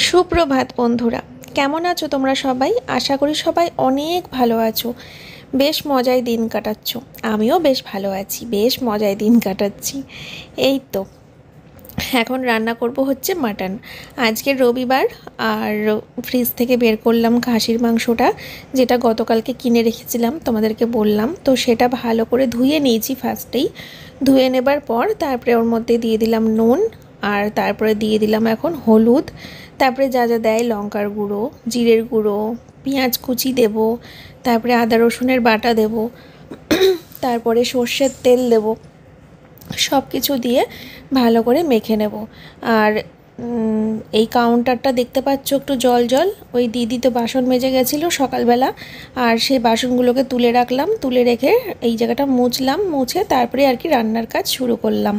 সুপ্রভাত বন্ধুরা, কেমন আছো তোমরা সবাই? আশা করি সবাই অনেক ভালো আছো, বেশ মজায় দিন কাটাচ্ছ। আমিও বেশ ভালো আছি, বেশ মজায় দিন কাটাচ্ছি। এই তো এখন রান্না করব হচ্ছে মাটন। আজকে রবিবার, আর ফ্রিজ থেকে বের করলাম খাসির মাংসটা, যেটা গতকালকে কিনে রেখেছিলাম, তোমাদেরকে বললাম তো। সেটা ভালো করে ধুয়ে নিয়েছি ফার্স্টেই। ধুয়ে নেবার পর তারপরে ওর মধ্যে দিয়ে দিলাম নুন, আর তারপরে দিয়ে দিলাম এখন হলুদ, তারপরে যা যা দেয় লঙ্কার গুঁড়ো, জিরের গুঁড়ো, পেঁয়াজ কুচি দেব, তারপরে আদা রসুনের বাটা দেব, তারপরে সর্ষের তেল দেব, সব কিছু দিয়ে ভালো করে মেখে নেব। আর এই কাউন্টারটা দেখতে পাচ্ছ একটু জল জল, ওই দিদি তো বাসন মেজে গেছিলো সকালবেলা, আর সেই বাসনগুলোকে তুলে রাখলাম, তুলে রেখে এই জায়গাটা মুছলাম, মুছে তারপরে আর কি রান্নার কাজ শুরু করলাম।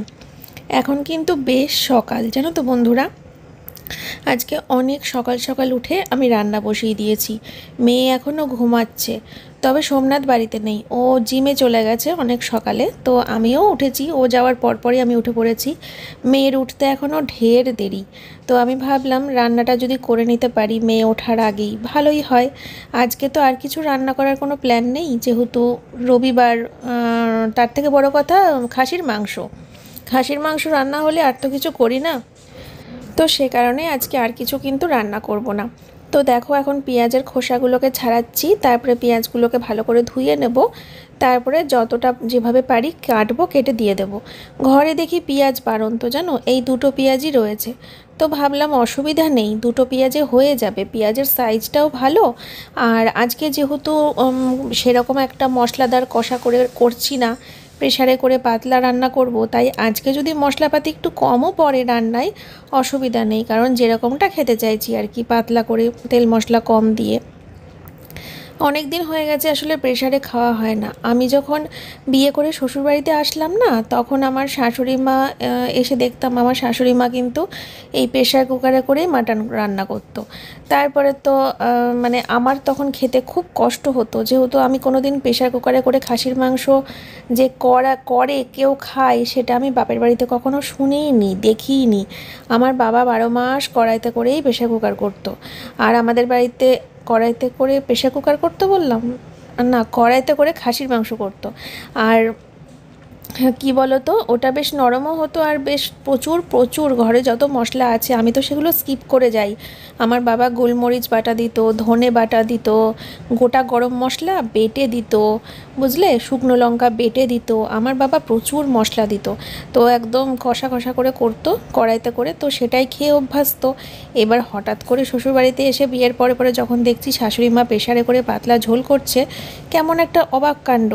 এখন কিন্তু বেশ সকাল, জানো তো বন্ধুরা, আজকে অনেক সকাল সকাল উঠে আমি রান্না বসিয়ে দিয়েছি। মেয়ে এখনও ঘুমাচ্ছে, তবে সোমনাথ বাড়িতে নেই, ও জিমে চলে গেছে অনেক সকালে, তো আমিও উঠেছি, ও যাওয়ার পরপরই আমি উঠে পড়েছি। মেয়ের উঠতে এখনও ঢের দেরি, তো আমি ভাবলাম রান্নাটা যদি করে নিতে পারি মেয়ে ওঠার আগেই ভালোই হয়। আজকে তো আর কিছু রান্না করার কোনো প্ল্যান নেই, যেহেতু রবিবার। তার থেকে বড় কথা, খাসির মাংস, খাসির মাংস রান্না হলে আর তো কিছু করি না, তো সে কারণে আজকে আর কিছু কিন্তু রান্না করব না। তো দেখো এখন পেঁয়াজের খোসাগুলোকে ছাড়াচ্ছি, তারপরে পেঁয়াজগুলোকে ভালো করে ধুয়ে নেব, তারপরে যতটা যেভাবে পারি কাটবো, কেটে দিয়ে দেব। ঘরে দেখি পেঁয়াজ বাড়ন্ত, জানো, এই দুটো পেঁয়াজই রয়েছে, তো ভাবলাম অসুবিধা নেই, দুটো পেঁয়াজে হয়ে যাবে, পেঁয়াজের সাইজটাও ভালো। আর আজকে যেহেতু সেরকম একটা মশলাদার কষা করছি না, প্রেশারে করে পাতলা রান্না করব, তাই আজকে যদি মশলাপাতি একটু কমও পড়ে রান্নায় অসুবিধা নেই, কারণ যেরকমটা খেতে চাইছি আর কি, পাতলা করে তেল মশলা কম দিয়ে। অনেক দিন হয়ে গেছে আসলে প্রেশারে খাওয়া হয় না। আমি যখন বিয়ে করে শ্বশুরবাড়িতে আসলাম না, তখন আমার শাশুড়ি মা এসে দেখতাম আমার শাশুড়ি মা কিন্তু এই প্রেশার কুকারে করেই মাটন রান্না করতো। তারপরে তো মানে আমার তখন খেতে খুব কষ্ট হতো, যেহেতু আমি কোনো দিন প্রেশার কুকারে করে খাসির মাংস যে করে কেউ খায় সেটা আমি বাপের বাড়িতে কখনো শুনিনি, দেখিনি। আমার বাবা 12 মাস কড়াইতে করেই প্রেশার কুকার করতো। আর আমাদের বাড়িতে কড়াইতে করে প্রেশার কুকার করতে বললাম, না, কড়াইতে করে খাসির মাংস করতো। আর কী বলো তো, ওটা বেশ নরমও হতো, আর বেশ প্রচুর প্রচুর ঘরে যত মশলা আছে আমি তো সেগুলো স্কিপ করে যাই। আমার বাবা গোলমরিচ বাটা দিত, ধনে বাটা দিত, গোটা গরম মশলা বেটে দিত, বুঝলে, শুকনো লঙ্কা বেটে দিত, আমার বাবা প্রচুর মশলা দিত। তো একদম কষা কষা করে করতো কড়াইতে করে, তো সেটাই খেয়ে অভ্যাস। তো এবার হঠাৎ করে শ্বশুরবাড়িতে এসে বিয়ের পরে পরে যখন দেখছি শাশুড়ি মা প্রেশারে করে পাতলা ঝোল করছে, কেমন একটা অবাক কাণ্ড।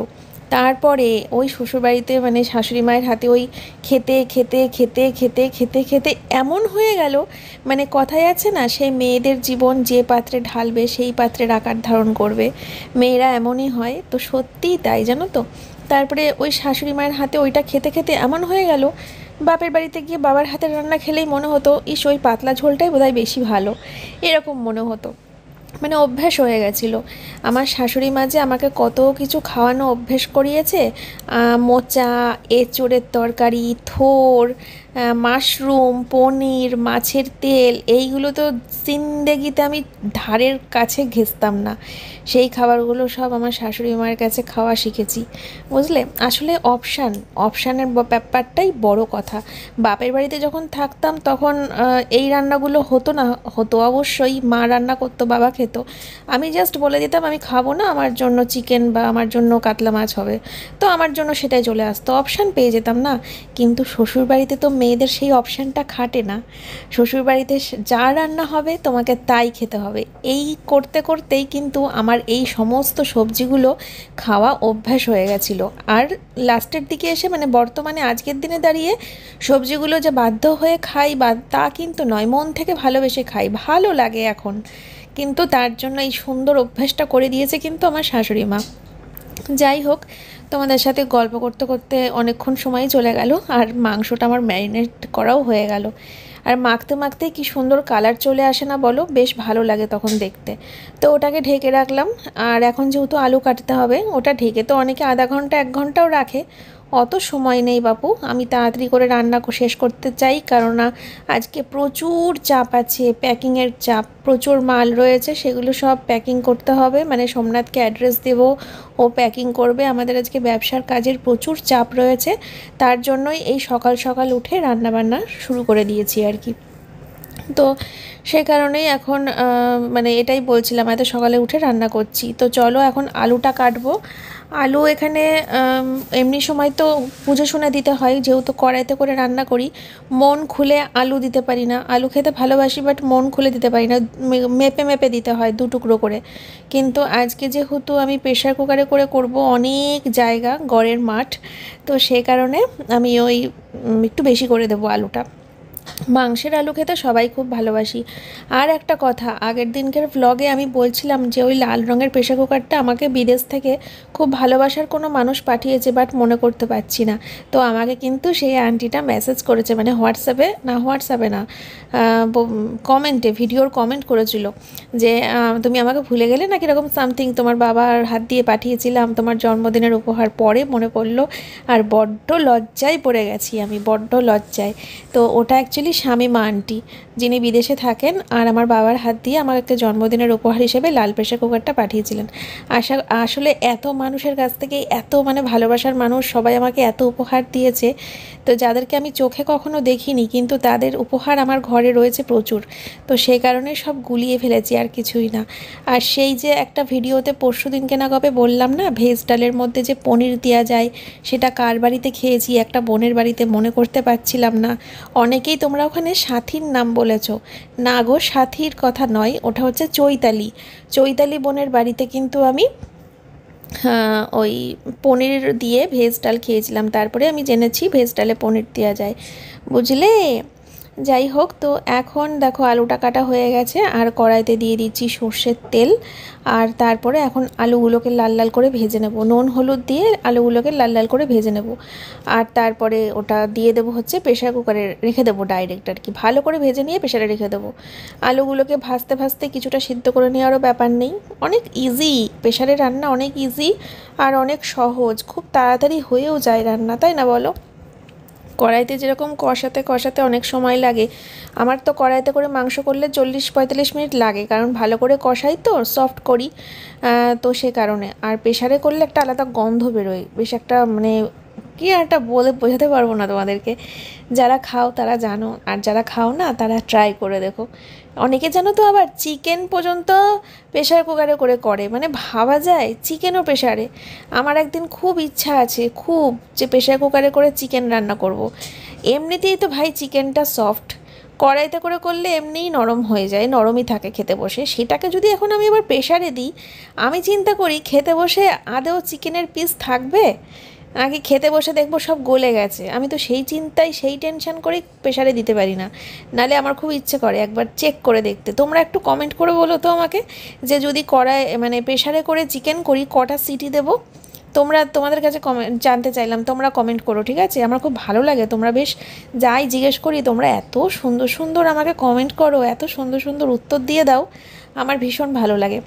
তারপরে ওই শ্বশুরবাড়িতে মানে শাশুড়ি মায়ের হাতে ওই খেতে খেতে খেতে খেতে খেতে খেতে এমন হয়ে গেল, মানে কথায় আছে না, সেই মেয়েদের জীবন যে পাত্রে ঢালবে সেই পাত্রের আকার ধারণ করবে, মেয়েরা এমনই হয়। তো সত্যিই তাই, জানো তো। তারপরে ওই শাশুড়ি মায়ের হাতে ওইটা খেতে খেতে এমন হয়ে গেল, বাপের বাড়িতে গিয়ে বাবার হাতের রান্না খেলেই মনে হতো ইস, ওই পাতলা ঝোলটাই বোধহয় বেশি ভালো, এরকম মনে হতো। মানে অভ্যাস হয়ে গেছিলো। আমার শাশুড়ি মা যে আমাকে কত কিছু খাওয়ানো অভ্যেস করিয়েছে, মোচা, এঁচোড়ের তরকারি, থোড়, মাশরুম, পনির, মাছের তেল, এইগুলো তো জিন্দেগিতে আমি ধারের কাছে ঘেঁচতাম না। সেই খাবারগুলো সব আমার শাশুড়ি মায়ের কাছে খাওয়া শিখেছি, বুঝলে। আসলে অপশানের ব্যাপারটাই বড় কথা। বাপের বাড়িতে যখন থাকতাম তখন এই রান্নাগুলো হতো না, হতো অবশ্যই, মা রান্না করতো, বাবা খেত, আমি জাস্ট বলে দিতাম আমি খাবো না, আমার জন্য চিকেন বা আমার জন্য কাতলা মাছ হবে, তো আমার জন্য সেটাই চলে আসতো, অপশান পেয়ে যেতাম না। কিন্তু শ্বশুরবাড়িতে তো মেয়েদের সেই অপশানটা খাটে না। শ্বশুরবাড়িতে যা রান্না হবে তোমাকে তাই খেতে হবে, এই করতে করতেই কিন্তু আমার এই সমস্ত সবজিগুলো খাওয়া অভ্যাস হয়ে গেছিলো। আর লাস্টের দিকে এসে মানে বর্তমানে আজকের দিনে দাঁড়িয়ে সবজিগুলো যে বাধ্য হয়ে খাই বা তা কিন্তু নয়, মন থেকে ভালোবেসে খাই, ভালো লাগে এখন। কিন্তু তার জন্য এই সুন্দর অভ্যাসটা করে দিয়েছে কিন্তু আমার শাশুড়ি মা। যাই হোক, তোমাদের সাথে গল্প করতে করতে অনেকক্ষণ সময় চলে গেল, আর মাংসটা আমার ম্যারিনেট করাও হয়ে গেল। আর মাখতে মাখতেই কি সুন্দর কালার চলে আসে না বলো, বেশ ভালো লাগে তখন দেখতে। তো ওটাকে ঢেকে রাখলাম। আর এখন যেহেতু আলু কাটতে হবে, ওটা ঢেকে তো অনেকে আধা ঘন্টা 1 ঘন্টাও রাখে, অত সময় নেই বাপু, আমি তাড়াতাড়ি করে রান্না শেষ করতে চাই, কারণ আজকে প্রচুর চাপ আছে, প্যাকিংয়ের চাপ, প্রচুর মাল রয়েছে, সেগুলো সব প্যাকিং করতে হবে, মানে সোমনাথকে অ্যাড্রেস দেব, ও প্যাকিং করবে। আমাদের আজকে ব্যবসার কাজের প্রচুর চাপ রয়েছে, তার জন্যই এই সকাল সকাল উঠে রান্নাবান্না শুরু করে দিয়েছি আর কি। তো সে কারণেই এখন মানে এটাই বলছিলাম, এত সকালে উঠে রান্না করছি। তো চলো এখন আলুটা কাটবো। আলু এখানে এমনি সময় তো বুঝে শুনে দিতে হয়, যেহেতু কড়াইতে করে রান্না করি, মন খুলে আলু দিতে পারি না। আলু খেতে ভালোবাসি, বাট মন খুলে দিতে পারি না, মেপে মেপে দিতে হয় 2 টুকরো করে। কিন্তু আজকে যেহেতু আমি প্রেশার কুকারে করে করব, অনেক জায়গা, গড়ের মাঠ, তো সে কারণে আমি ওই একটু বেশি করে দেবো আলুটা। মাংসের আলু খেতে সবাই খুব ভালোবাসি। আর একটা কথা, আগের দিনকার ভ্লগে আমি বলছিলাম যে ওই লাল রঙের প্রেশার কুকারটা আমাকে বিদেশ থেকে খুব ভালোবাসার কোনো মানুষ পাঠিয়েছে, বাট মনে করতে পারছি না। তো আমাকে কিন্তু সেই আন্টিটা মেসেজ করেছে, মানে হোয়াটসঅ্যাপে না, কমেন্টে, ভিডিওর কমেন্ট করেছিল যে তুমি আমাকে ভুলে গেলে না, কীরকম সামথিং, তোমার বাবার হাত দিয়ে পাঠিয়েছিলাম তোমার জন্মদিনের উপহার। পরে মনে পড়লো, আর বড্ড লজ্জায় পড়ে গেছি আমি, বড্ড লজ্জায়। তো ওটা অ্যাকচুয়ালি শামিমা আন্টি, যিনি বিদেশে থাকেন, আর আমার বাবার হাত দিয়ে আমার একটা জন্মদিনের উপহার হিসেবে লাল প্রেশার কুকারটা পাঠিয়েছিলেন। আসলে এত মানুষের কাছ থেকে, এত মানে ভালোবাসার মানুষ সবাই আমাকে এত উপহার দিয়েছে, তো যাদেরকে আমি চোখে কখনো দেখিনি, কিন্তু তাদের উপহার আমার ঘরে রয়েছে প্রচুর। তো সেই কারণে সব গুলিয়ে ফেলেছি, আর কিছুই না। আর সেই যে একটা ভিডিওতে পরশুদিনকে না কবে বললাম না, ভেজ ডালের মধ্যে যে পনির দেওয়া যায়, সেটা কার বাড়িতে খেয়েছি, একটা বোনের বাড়িতে, মনে করতে পারছিলাম না। অনেকেই তোমরা ওখানে সাথীর নাম বলেছ, না গো, সাথীর কথা নয়, ওটা হচ্ছে চৈতালি বোনের বাড়িতে কিন্তু আমি ওই পনির দিয়ে ভেজ ডাল খেয়েছিলাম। তারপরে আমি জেনেছি ভেজ ডালে পনির দেওয়া যায়, বুঝলে। যাই হোক, তো এখন দেখো আলুটা কাটা হয়ে গেছে, আর কড়াইতে দিয়ে দিচ্ছি সর্ষের তেল, আর তারপরে এখন আলুগুলোকে লাল লাল করে ভেজে নেব, নুন হলুদ দিয়ে আলুগুলোকে লাল লাল করে ভেজে নেব। আর তারপরে ওটা দিয়ে দেবো হচ্ছে প্রেশার কুকারে, রেখে দেবো ডাইরেক্ট আর কি, ভালো করে ভেজে নিয়ে প্রেশারে রেখে দেবো। আলুগুলোকে ভাজতে ভাজতে কিছুটা সিদ্ধ করে নেওয়ারও ব্যাপার নেই, অনেক ইজি, প্রেশারে রান্না অনেক ইজি আর অনেক সহজ, খুব তাড়াতাড়ি হয়েও যায় রান্না, তাই না বলো? কড়াইতে যেরকম কষাতে কষাতে অনেক সময় লাগে, আমার তো কড়াইতে করে মাংস করলে 40-45 মিনিট লাগে, কারণ ভালো করে কষাই তো, সফট করি, তো সে কারণে। আর প্রেশারে করলে একটা আলাদা গন্ধ বেরোয়, বেশ একটা মানে কি একটা বলে বোঝাতে পারবো না তোমাদেরকে, যারা খাও তারা জানো, আর যারা খাও না তারা ট্রাই করে দেখো। অনেকে জানো তো আবার চিকেন পর্যন্ত প্রেশার কুকারে করে, মানে ভাবা যায় চিকেনও প্রেশারে। আমার একদিন খুব ইচ্ছা আছে, খুব, যে প্রেশার কুকারে করে চিকেন রান্না করব। এমনিতেই তো ভাই চিকেনটা সফট, কড়াইতে করে করলে এমনিই নরম হয়ে যায়, নরমই থাকে খেতে বসে, সেটাকে যদি এখন আমি আবার প্রেশারে দিই, আমি চিন্তা করি খেতে বসে আদৌ চিকেনের পিস থাকবে, আগে খেতে বসে দেখবো সব গলে গেছে। আমি তো সেই চিন্তায়, সেই টেনশন করেই প্রেশারে দিতে পারি না। নালে আমার খুব ইচ্ছে করে একবার চেক করে দেখতে। তোমরা একটু কমেন্ট করে বলো তো আমাকে, যে যদি কড়ায় মানে প্রেশারে করে চিকেন করি, কটা সিটি দেবো? তোমাদের কাছে কমেন্ট জানতে চাইলাম, তোমরা কমেন্ট করো, ঠিক আছে? আমার খুব ভালো লাগে, তোমরা বেশ, যাই জিজ্ঞেস করি তোমরা এত সুন্দর সুন্দর আমাকে কমেন্ট করো, এত সুন্দর সুন্দর উত্তর দিয়ে দাও, আমার ভীষণ ভালো লাগে।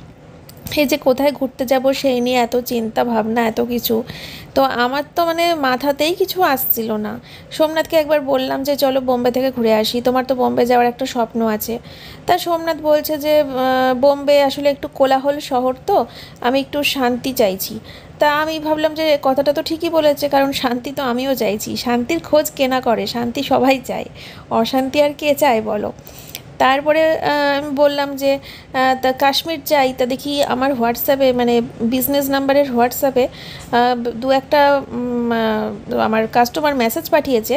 এই যে কোথায় ঘুরতে যাব সেই নিয়ে এত চিন্তা ভাবনা, এত কিছু, তো আমার তো মানে মাথাতেই কিছু আসছিল না। সোমনাথকে একবার বললাম যে চলো বোম্বে থেকে ঘুরে আসি, তোমার তো বোম্বে যাওয়ার একটা স্বপ্ন আছে। তা সোমনাথ বলছে যে বোম্বে আসলে একটু কোলাহল শহর, তো আমি একটু শান্তি চাইছি। তা আমি ভাবলাম যে কথাটা তো ঠিকই বলেছে, কারণ শান্তি তো আমিও চাইছি, শান্তির খোঁজ কেনা করে, শান্তি সবাই চায়, অশান্তি আর কে চায় বলো। তারপরে আমি বললাম যে তা কাশ্মীর যাই, তা দেখি আমার হোয়াটসঅ্যাপে, মানে বিজনেস নাম্বারের হোয়াটসঅ্যাপে দু একটা আমার কাস্টমার মেসেজ পাঠিয়েছে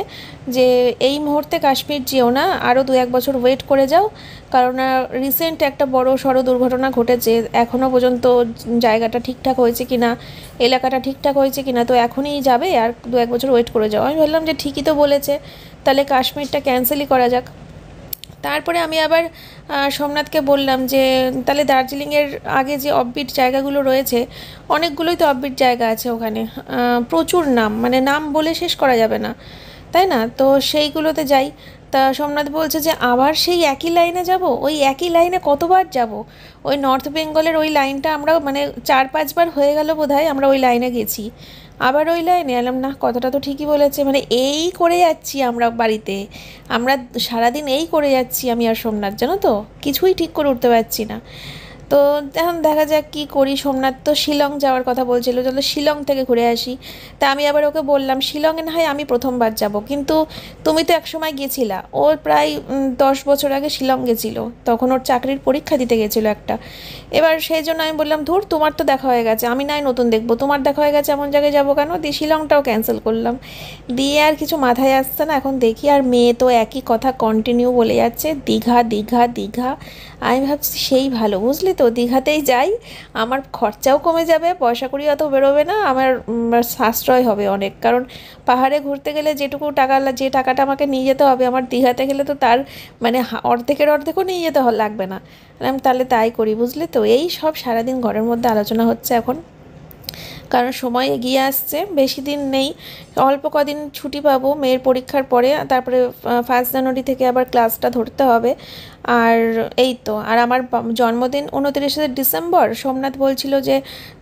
যে এই মুহূর্তে কাশ্মীর যেও না, আরও 2-1 বছর ওয়েট করে যাও, কারণ রিসেন্ট একটা বড় সড়ো দুর্ঘটনা ঘটেছে, এখনও পর্যন্ত জায়গাটা ঠিকঠাক হয়েছে কি না, এলাকাটা ঠিকঠাক হয়েছে কি না, তো এখনই যাবে, আর 2-1 বছর ওয়েট করে যাও। আমি বললাম যে ঠিকই তো বলেছে, তাহলে কাশ্মীরটা ক্যান্সেলই করা যাক। তারপরে আমি আবার সোমনাথকে বললাম যে তাহলে দার্জিলিংয়ের আগে যে অফবিট জায়গাগুলো রয়েছে, অনেকগুলোই তো অফবিট জায়গা আছে ওখানে, প্রচুর নাম, মানে নাম বলে শেষ করা যাবে না, তাই না? তো সেইগুলোতে যাই। তা সোমনাথ বলছে যে আবার সেই একই লাইনে যাব, ওই একই লাইনে কতবার যাব? ওই নর্থ বেঙ্গলের ওই লাইনটা আমরা মানে 4-5 বার হয়ে গেল বোধহয় আমরা ওই লাইনে গেছি, আবার ওই লাইনে এলাম, না কথাটা তো ঠিকই বলেছে, মানে এই করে যাচ্ছি আমরা বাড়িতে, আমরা সারাদিন এই করে যাচ্ছি আমি আর সোমনাথ, জানো তো, কিছুই ঠিক করে উঠতে পারছি না। তো এখন দেখা যাক কী করি। সোমনাথ তো শিলং যাওয়ার কথা বলছিল, চলো শিলং থেকে ঘুরে আসি। তা আমি আবার ওকে বললাম শিলংয়ে না হয় আমি প্রথমবার যাব, কিন্তু তুমি তো একসময় গেছিলা, ওর প্রায় 10 বছর আগে শিলং গেছিলো, তখন ওর চাকরির পরীক্ষা দিতে গেছিলো একটা। এবার সেই জন্য আমি বললাম ধুর, তোমার তো দেখা হয়ে গেছে, আমি নয় নতুন দেখবো, তোমার দেখা হয়ে গেছে এমন জায়গায় যাবো কেন, দিয়ে শিলংটাও ক্যান্সেল করলাম। দিয়ে আর কিছু মাথায় আসছে না, এখন দেখি আর মেয়ে তো একই কথা কন্টিনিউ বলে যাচ্ছে, দীঘা দীঘা দীঘা। আমি ভাবছি সেই ভালো, বুঝলি তো, দীঘাতেই যাই, আমার খরচাও কমে যাবে, পয়সা কড়ি অত বেরোবে না, আমার সাশ্রয় হবে অনেক, কারণ পাহাড়ে ঘুরতে গেলে যেটুকু টাকা, যে টাকাটা আমাকে নিয়ে যেতে হবে, আমার দীঘাতে গেলে তো তার মানে অর্ধেকের অর্ধেকও নিয়ে যেতে লাগবে না। আমি তাহলে তাই করি, বুঝলি তো। এই সব সারাদিন ঘরের মধ্যে আলোচনা হচ্ছে এখন, কারণ সময় এগিয়ে আসছে, বেশি দিন নেই, অল্প কদিন ছুটি পাবো মেয়ের পরীক্ষার পরে, তারপরে 1 জানুয়ারি থেকে আবার ক্লাসটা ধরতে হবে। আর এই তো, আর আমার জন্মদিন 29শে ডিসেম্বর, সোমনাথ বলছিল যে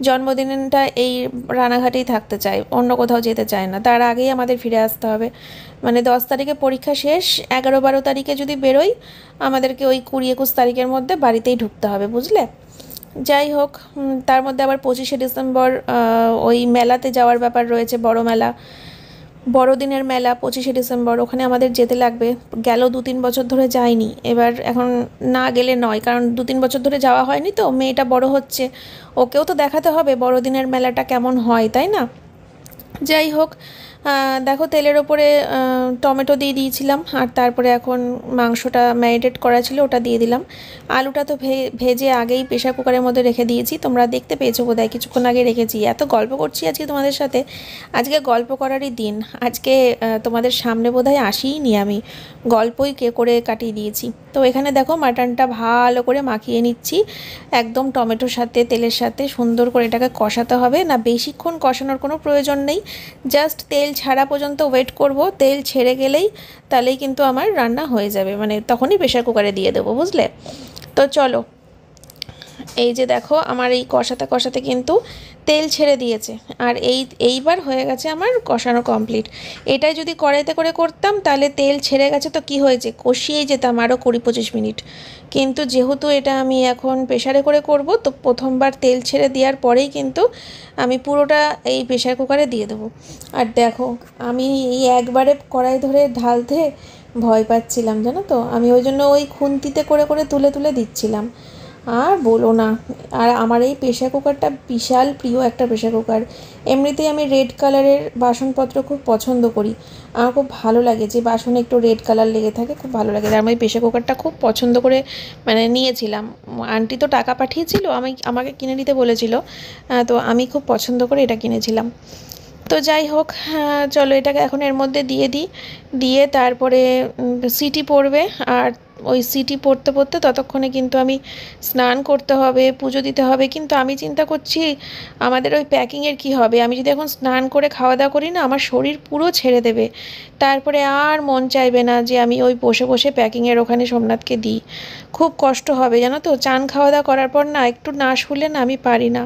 জন্মদিনটা এই রানাঘাটেই থাকতে চায়, অন্য কোথাও যেতে চায় না, তার আগেই আমাদের ফিরে আসতে হবে। মানে 10 তারিখে পরীক্ষা শেষ, 11-12 তারিখে যদি বেরোই, আমাদেরকে ওই 20-21 তারিখের মধ্যে বাড়িতেই ঢুকতে হবে, বুঝলে। যাই হোক, তার মধ্যে আবার 25শে ডিসেম্বর ওই মেলাতে যাওয়ার ব্যাপার রয়েছে, বড় মেলা, বড়দিনের মেলা 25শে ডিসেম্বর, ওখানে আমাদের যেতে লাগবে। গেল 2-3 বছর ধরে যাইনি, এবার এখন না গেলে নয়, কারণ 2-3 বছর ধরে যাওয়া হয়নি, তো মেয়েটা বড় হচ্ছে, ওকেও তো দেখাতে হবে বড়দিনের মেলাটা কেমন হয়, তাই না। যাই হোক, দেখো তেলের ওপরে টমেটো দিয়ে দিয়েছিলাম, আর তারপরে এখন মাংসটা ম্যারিনেট করা ছিল ওটা দিয়ে দিলাম। আলুটা তো ভেজে আগেই প্রেশার কুকারের মধ্যে রেখে দিয়েছি, তোমরা দেখতে পেয়েছো বোধহয়, কিছুক্ষণ আগে রেখেছি। এত গল্প করছি আজকে তোমাদের সাথে, আজকে গল্প করারই দিন। আজকে তোমাদের সামনে বোধহয় আসিনি আমি, গল্পই করে কাটিয়ে দিয়েছি। তো এখানে দেখো মাটনটা ভালো করে মাখিয়ে নিচ্ছি, একদম টমেটোর সাথে তেলের সাথে সুন্দর করে এটাকে কষাতে হবে, না বেশিক্ষণ কষানোর কোনো প্রয়োজন নেই, জাস্ট তেল ছাড়া পর্যন্ত ওয়েট করব, তেল ছেড়ে গেলেই তাহলেই কিন্তু আমার রান্না হয়ে যাবে, মানে তখনই প্রেশার কুকারে দিয়ে দেবো, বুঝলে। তো চলো, এই যে দেখো আমার এই কষাতে কষাতে কিন্তু তেল ছেড়ে দিয়েছে, আর এইবার হয়ে গেছে আমার কষানো কমপ্লিট। এটাই যদি কড়াইতে করে করতাম তাহলে তেল ছেড়ে গেছে তো কি হয়েছে, কষিয়েই যেতাম আরও 20-25 মিনিট, কিন্তু যেহেতু এটা আমি এখন প্রেশারে করে করব, তো প্রথমবার তেল ছেড়ে দেওয়ার পরেই কিন্তু আমি পুরোটা এই প্রেশার কুকারে দিয়ে দেবো। আর দেখো আমি এই একবারে কড়াই ধরে ঢালতে ভয় পাচ্ছিলাম, জানো তো, আমি ওই জন্য ওই খুন্তিতে করে করে তুলে তুলে দিচ্ছিলাম। আর বলো না, আর আমার এই প্রেশার কুকারটা বিশাল প্রিয় একটা প্রেশার কুকার। এমনিতেই আমি রেড কালারের বাসনপত্র খুব পছন্দ করি, আমার খুব ভালো লাগে যে বাসনে একটু রেড কালার লেগে থাকে, খুব ভালো লাগে। আর আমি প্রেশার কুকারটা খুব পছন্দ করে মানে নিয়েছিলাম, আন্টি তো টাকা পাঠিয়েছিল, আমাকে কিনে নিতে বলেছিল, তো আমি খুব পছন্দ করে এটা কিনেছিলাম। তো যাই হোক, চলো এটাকে এখন এর মধ্যে দিয়ে দিই, দিয়ে তারপরে সিটি পড়বে, আর ওই সিটি পড়তে পড়তে ততক্ষণে কিন্তু আমি স্নান করতে হবে, পুজো দিতে হবে। কিন্তু আমি চিন্তা করছি আমাদের ওই প্যাকিংয়ের কি হবে, আমি যদি এখন স্নান করে খাওয়া দাওয়া করি না, আমার শরীর পুরো ছেড়ে দেবে, তারপরে আর মন চাইবে না যে আমি ওই বসে বসে প্যাকিংয়ের ওখানে সোমনাথকে দিই, খুব কষ্ট হবে জানো তো, চান খাওয়া দাওয়া করার পর না একটু না শুলে না আমি পারি না।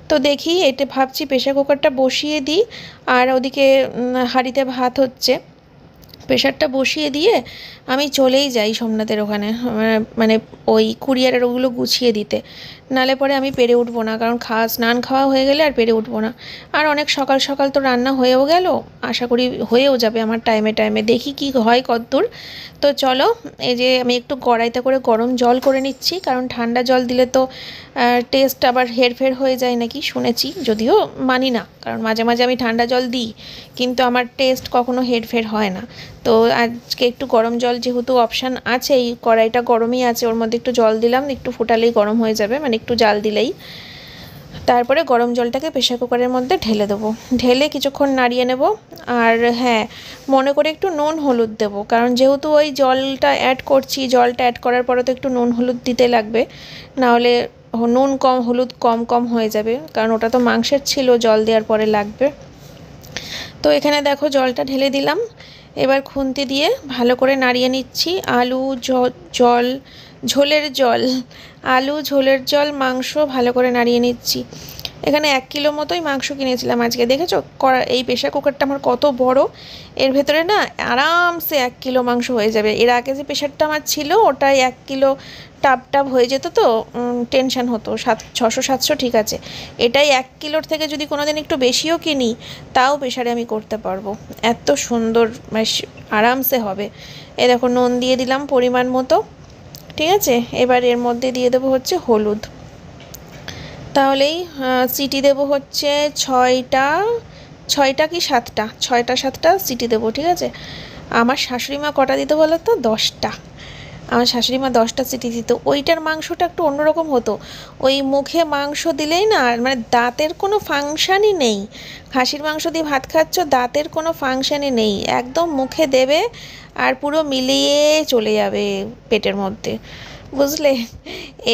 তো দেখি, এটা ভাবছি প্রেশার কুকারটা বসিয়ে দিই, আর ওদিকে হাঁড়িতে ভাত হচ্ছে, প্রেশারটা বসিয়ে দিয়ে আমি চলেই যাই সোমনাথের ওখানে, মানে ওই কুরিয়ারের ওগুলো গুছিয়ে দিতে, নালে পরে আমি পেরে উঠবো না, কারণ স্নান খাওয়া হয়ে গেলে আর পেরে উঠবো না। আর অনেক সকাল সকাল তো রান্না হয়েও গেল, আশা করি হয়েও যাবে আমার টাইমে টাইমে, দেখি কি হয় কতদূর। তো চলো, এই যে আমি একটু কড়াইতে করে গরম জল করে নিচ্ছি, কারণ ঠান্ডা জল দিলে তো টেস্ট আবার হেরফের হয়ে যায় নাকি শুনেছি, যদিও মানি না, কারণ মাঝে মাঝে আমি ঠান্ডা জল দিই কিন্তু আমার টেস্ট কখনো হেরফের হয় না। তো আজকে একটু গরম জল যেহেতু অপশান আছে, এই কড়াইটা গরমই আছে, ওর মধ্যে একটু জল দিলাম, একটু ফোটালেই গরম হয়ে যাবে, মানে একটু জাল দিলেই। তারপরে গরম জলটাকে প্রেশার কুকারের মধ্যে ঢেলে দেবো, ঢেলে কিছুক্ষণ নাড়িয়ে নেব। আর হ্যাঁ, মনে করে একটু নুন হলুদ দেবো, কারণ যেহেতু ওই জলটা অ্যাড করছি, জলটা অ্যাড করার পরে তো একটু নুন হলুদ দিতে লাগবে, নাহলে নুন কম হলুদ কম কম হয়ে যাবে, কারণ ওটা তো মাংসের ছিল, জল দেওয়ার পরে লাগবে। তো এখানে দেখো জলটা ঢেলে দিলাম, এবার খুন্তি দিয়ে ভালো করে নাড়িয়ে নিচ্ছি। আলু জল ঝোলের জল, আলু ঝোলের জল মাংস ভালো করে নাড়িয়ে নিচ্ছি। এখানে 1 কিলো মতোই মাংস কিনেছিলাম আজকে, দেখেছো কড়া এই প্রেশার কুকারটা আমার কত বড়, এর ভেতরে না আরামসে 1 কিলো মাংস হয়ে যাবে। এর আগে যে প্রেশারটা আমার ছিল ওটাই 1 কিলো টাপ টাপ হয়ে যেত, তো টেনশন হতো। 600-700 ঠিক আছে, এটাই 1 কিলোর থেকে যদি কোনো দিন একটু বেশিও কিনি তাও প্রেশারে আমি করতে পারবো, এত সুন্দর আরামসে হবে। এ দেখো নুন দিয়ে দিলাম পরিমাণ মতো, ঠিক আছে। এবার এর মধ্যে দিয়ে দেবো হচ্ছে হলুদ, তাহলেই সিটি দেবো হচ্ছে 6টা কি 7টা সিটি দেবো, ঠিক আছে। আমার শাশুড়ি মা কটা দিতে বলো তো? 10টা। আমার শাশুড়ি মা 10টা সিটি দিত। ওইটার মাংসটা একটু অন্যরকম হতো, ওই মুখে মাংস দিলেই না মানে দাঁতের কোনো ফাংশানই নেই। খাসির মাংস দিয়ে ভাত খাচ্ছ, দাঁতের কোনো ফাংশানই নেই, একদম মুখে দেবে আর পুরো মিলিয়ে চলে যাবে পেটের মধ্যে, বুঝলে?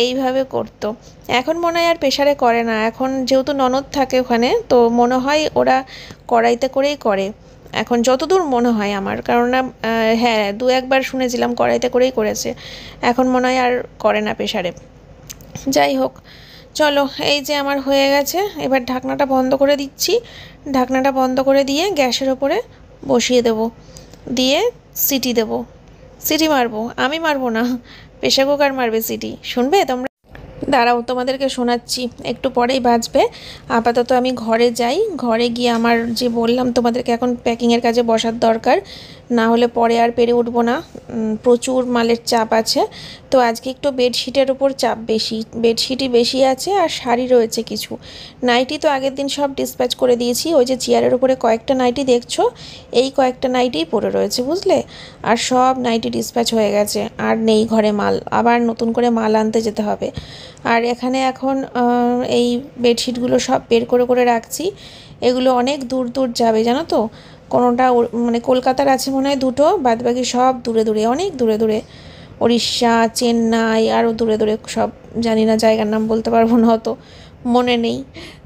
এইভাবে করতো। এখন মনে হয় আর প্রেশারে করে না, এখন যেহেতু ননদ থাকে ওখানে, তো মনে হয় ওরা কড়াইতে করেই করে এখন, যতদূর মনে হয় আমার, কারণ না হ্যাঁ 2-1বার শুনেছিলাম কড়াইতে করেই করেছে, এখন মনে হয় আর করে না প্রেশারে। যাই হোক, চলো এই যে আমার হয়ে গেছে, এবার ঢাকনাটা বন্ধ করে দিচ্ছি। ঢাকনাটা বন্ধ করে দিয়ে গ্যাসের ওপরে বসিয়ে দেব, দিয়ে সিটি দেব। সিটি মারবো, আমি মারবো না, প্রেশার কুকার মারবে সিটি। শুনবে তোমরা? দাঁড়াও তোমাদেরকে শোনাচ্ছি, একটু পরেই বাজবে। আপাতত আমি ঘরে যাই, ঘরে গিয়ে আমার যে বললাম তোমাদেরকে এখন প্যাকিংয়ের কাজে বসার দরকার, না হলে পরে আর পেরে উঠবো না, প্রচুর মালের চাপ আছে। তো আজকে একটু বেডশিটের উপর চাপ বেশি, বেডশিটই বেশি আছে আর শাড়ি রয়েছে কিছু। নাইটি তো আগের দিন সব ডিসপ্যাচ করে দিয়েছি, ওই যে চেয়ারের উপরে কয়েকটা নাইটি দেখছো, এই কয়েকটা নাইটিই পড়ে রয়েছে, বুঝলে? আর সব নাইটি ডিসপ্যাচ হয়ে গেছে, আর নেই ঘরে মাল, আবার নতুন করে মাল আনতে যেতে হবে। আর এখানে এখন এই বেডশিটগুলো সব বের করে করে রাখছি, এগুলো অনেক দূর দূর যাবে জানো তো। কোনোটা মানে কলকাতার আছে মনে হয় 2টো, বাদবাকি সব দূরে দূরে, অনেক দূরে দূরে, উড়িষ্যা, চেন্নাই, আরও দূরে দূরে সব, জানি না জায়গার নাম বলতে পারবো না, অত মনে নেই।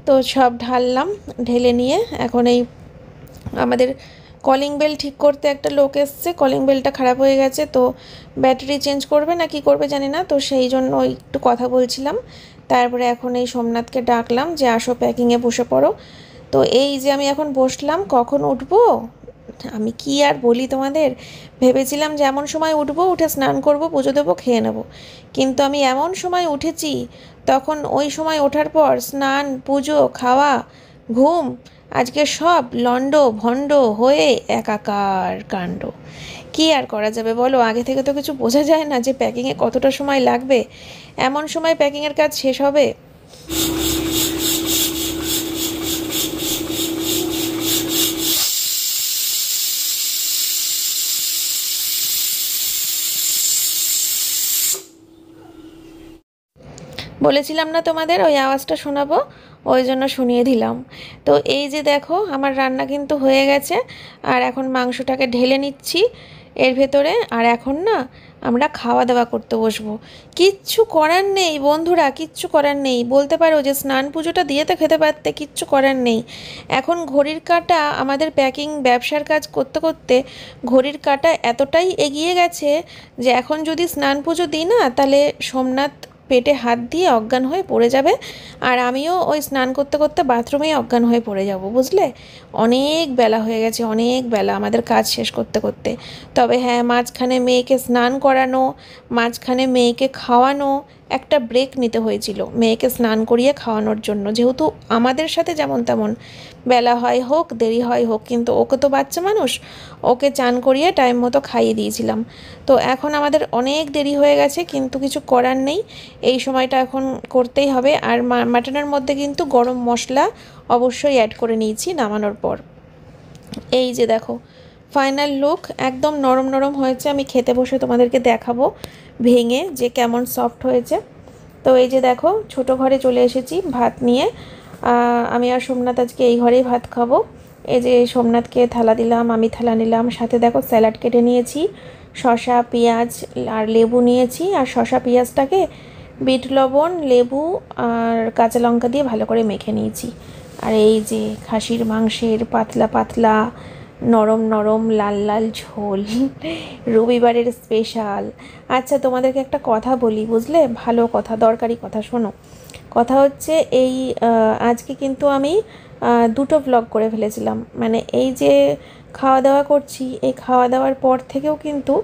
তো সব ঢাললাম, ঢেলে নিয়ে এখন এই আমাদের কলিং বেল ঠিক করতে একটা লোক এসছে, কলিং বেলটা খারাপ হয়ে গেছে, তো ব্যাটারি চেঞ্জ করবে না কি করবে জানি না, তো সেই জন্য একটু কথা বলছিলাম। তারপরে এখন এই সোমনাথকে ডাকলাম যে আসো প্যাকিংয়ে বসে পড়ো। তো এই যে আমি এখন বসলাম, কখন উঠবো আমি কি আর বলি তোমাদের, ভেবেছিলাম যে এমন সময় উঠবো, উঠে স্নান করব, পুজো দেবো, খেয়ে নেবো, কিন্তু আমি এমন সময় উঠেছি, তখন ওই সময় ওঠার পর স্নান, পুজো, খাওয়া, ঘুম, আজকে সব লন্ড ভন্ড হয়ে একাকার কাণ্ড। কি আর করা যাবে বলো, আগে থেকে তো কিছু বোঝা যায় না যে প্যাকিংয়ে কতটা সময় লাগবে, এমন সময় প্যাকিংয়ের কাজ শেষ হবে। বলেছিলাম না তোমাদের ওই আওয়াজটা শোনাবো, ওই জন্য শুনিয়ে দিলাম। তো এই যে দেখো আমার রান্না কিন্তু হয়ে গেছে, আর এখন মাংসটাকে ঢেলে নিচ্ছি এর ভেতরে, আর এখন না আমরা খাওয়া দাওয়া করতে বসবো। কিচ্ছু করার নেই বন্ধুরা, কিচ্ছু করার নেই, বলতে পারো যে স্নান পুজোটা দিয়ে তো খেতে পারতে, কিচ্ছু করার নেই। এখন ঘড়ির কাঁটা আমাদের প্যাকিং ব্যবসার কাজ করতে করতে ঘড়ির কাঁটা এতটাই এগিয়ে গেছে যে এখন যদি স্নান পুজো দিই না, তাহলে সোমনাথ পেটে হাত দিয়ে অজ্ঞান হয়ে পড়ে যাবে, আর আমিও ওই স্নান করতে করতে বাথরুমেই অজ্ঞান হয়ে পড়ে যাব, বুঝলে? অনেক বেলা হয়ে গেছে, অনেক বেলা আমাদের কাজ শেষ করতে করতে। তবে হ্যাঁ, মাঝখানে মেয়েকে স্নান করানো, মাঝখানে মেয়েকে খাওয়ানো, একটা ব্রেক নিতে হয়েছিল মেয়েকে স্নান করিয়ে খাওয়ানোর জন্য, যেহেতু আমাদের সাথে যেমন তেমন বেলা হয় হোক, দেরি হয় হোক, কিন্তু ওকে তো বাচ্চা মানুষ, ওকে চান করিয়ে টাইম মতো খাইয়ে দিয়েছিলাম। তো এখন আমাদের অনেক দেরি হয়ে গেছে, কিন্তু কিছু করার নেই, এই সময়টা এখন করতেই হবে। আর মাটনের মধ্যে কিন্তু গরম মশলা অবশ্যই অ্যাড করে নিয়েছি নামানোর পর। এই যে দেখো ফাইনাল লুক, একদম নরম নরম হয়েছে, আমি খেতে বসে তোমাদেরকে দেখাবো ভেঙে যে কেমন সফট হয়েছে। তো এই যে দেখো ছোটো ঘরে চলে এসেছি ভাত নিয়ে, আমি আর সোমনাথ আজকে এই ঘরেই ভাত খাবো। এই যে সোমনাথকে থালা দিলাম, আমি থালা নিলাম, সাথে দেখো স্যালাড কেটে নিয়েছি, শসা, পেঁয়াজ আর লেবু নিয়েছি, আর শসা পেঁয়াজটাকে বিট লবণ, লেবু আর কাঁচা লঙ্কা দিয়ে ভালো করে মেখে নিয়েছি। আর এই যে খাসির মাংসের পাতলা পাতলা নরম নরম লাল লাল ঝোল, রবিবারের স্পেশাল। আচ্ছা তোমাদেরকে একটা কথা বলি, বুঝলে, ভালো কথা, দরকারি কথা। শোনো, কথা হচ্ছে এই আজকে কিন্তু আমি দুটো ব্লগ করে ফেলেছিলাম। মানে এই যে খাওয়া দাওয়া করছি, এই খাওয়া দাওয়ার পর থেকেও কিন্তু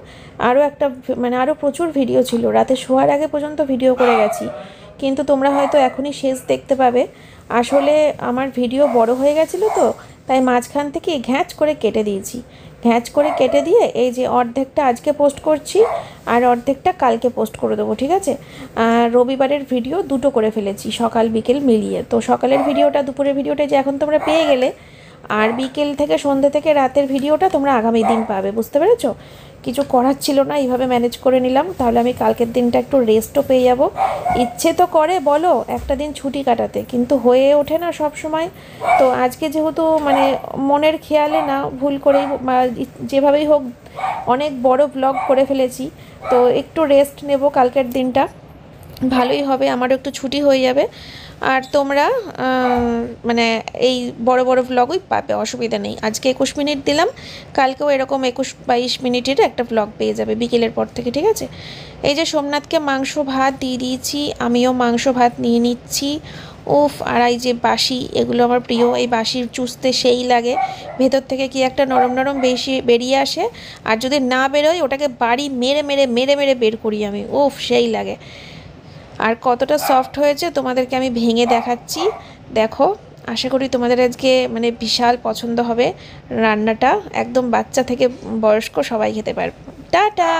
আরও একটা মানে আরও প্রচুর ভিডিও ছিল, রাতে শোয়ার আগে পর্যন্ত ভিডিও করে গেছি, কিন্তু তোমরা হয়তো এখনই শেষ দেখতে পাবে। আসলে আমার ভিডিও বড় হয়ে গেছিলো তো, তাই মাঝখান থেকে ঘ্যাঁচ করে কেটে দিয়েছি। ঘ্যাঁচ করে কেটে দিয়ে এই যে অর্ধেকটা আজকে পোস্ট করছি আর অর্ধেকটা কালকে পোস্ট করে দেবো, ঠিক আছে? রবিবারের ভিডিও দুটো করে ফেলেছি, সকাল বিকেল মিলিয়ে। তো সকালের ভিডিওটা, দুপুরের ভিডিওটা যে এখন তোমরা পেয়ে গেলে, আর বিকেল থেকে সন্ধ্যে থেকে রাতের ভিডিওটা তোমরা আগামী দিন পাবে, বুঝতে পেরেছো? কিছু করার ছিল না, এইভাবে ম্যানেজ করে নিলাম, তাহলে আমি কালকের দিনটা একটু রেস্টও পেয়ে যাব। ইচ্ছে তো করে বলো একটা দিন ছুটি কাটাতে, কিন্তু হয়ে ওঠে না সব সময়। তো আজকে যেহেতু মানে মনের খেয়ালে না, ভুল করেই যেভাবেই হোক অনেক বড় ব্লগ করে ফেলেছি, তো একটু রেস্ট নেব কালকের দিনটা, ভালোই হবে, আমারও একটু ছুটি হয়ে যাবে। আর তোমরা মানে এই বড় বড় ব্লগই পাবে, অসুবিধা নেই। আজকে 21 মিনিট দিলাম, কালকেও এরকম 21-22 মিনিটের একটা ব্লগ পেয়ে যাবে বিকেলের পর থেকে, ঠিক আছে? এই যে সোমনাথকে মাংস ভাত দিয়ে দিয়েছি, আমিও মাংস ভাত নিয়ে নিচ্ছি। উফ, আর এই যে বাসি, এগুলো আমার প্রিয়। এই বাসির চুষতে সেই লাগে, ভেতর থেকে কি একটা নরম নরম বেশি বেরিয়ে আসে, আর যদি না বেরোয় ওটাকে বাড়ি মেরে মেরে মেরে মেরে বের করি আমি। উফ, সেই লাগে। আর কতটা সফট হয়েছে তোমাদেরকে আমি ভেঙে দেখাচ্ছি, দেখো। আশা করি তোমাদের আজকে মানে বিশাল পছন্দ হবে রান্নাটা, একদম বাচ্চা থেকে বয়স্ক সবাই খেতে পারবে। টাটা।